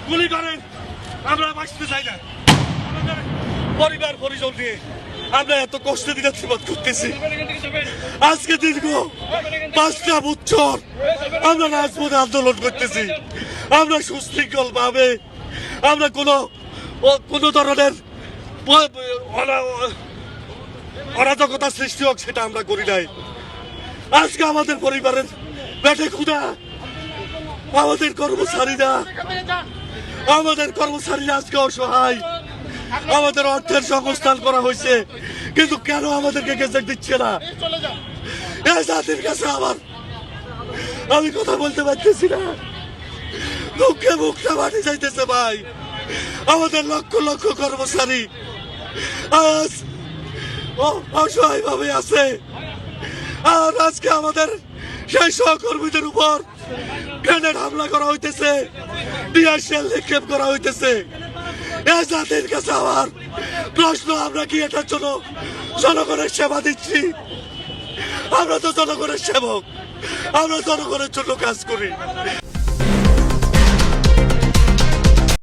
গুলি করেন, আমরা বাঁচতে চাই না। পরিবার পরিজন নিয়ে আমরা এত কষ্ট দিনে জীবন করতেছি। আজকে দীর্ঘ 5টা বছর আমরা রাজপথে আন্দোলন করতেছি। আমরা সুশৃঙ্খল ভাবে আমরা কোনো ধরনের অরাজকতা সৃষ্টি হোক সেটা আমরা করি নাই। আজকে আমাদের পরিবারের পেটে ক্ষুধা, আমাদের কর্মচারীরা আজকে অসহায়। আমাদের অর্থের সংস্থান করা হয়েছে, কিন্তু কেন আমাদেরকে গেজেট দিচ্ছে না? এই জাতির কাছে আমি কথা বলতে পারতেছি না। দুঃখে মুখটা মাটি যাইতেছে ভাই। আমাদের লক্ষ লক্ষ কর্মচারী আজ অসহায় ভাবে আছে। আর আজকে আমাদের সেই সহকর্মীদের উপর গ্রেনেড হামলা করা হইতেছে, টিয়ার শেল নিক্ষেপ করা হইতেছে। এই জাতির কাছে আমার প্রশ্ন, আমরা কি এটার জন্য জনগণের সেবা দিচ্ছি? আমরা তো জনগণের সেবক, আমরা জনগণের জন্য কাজ করি।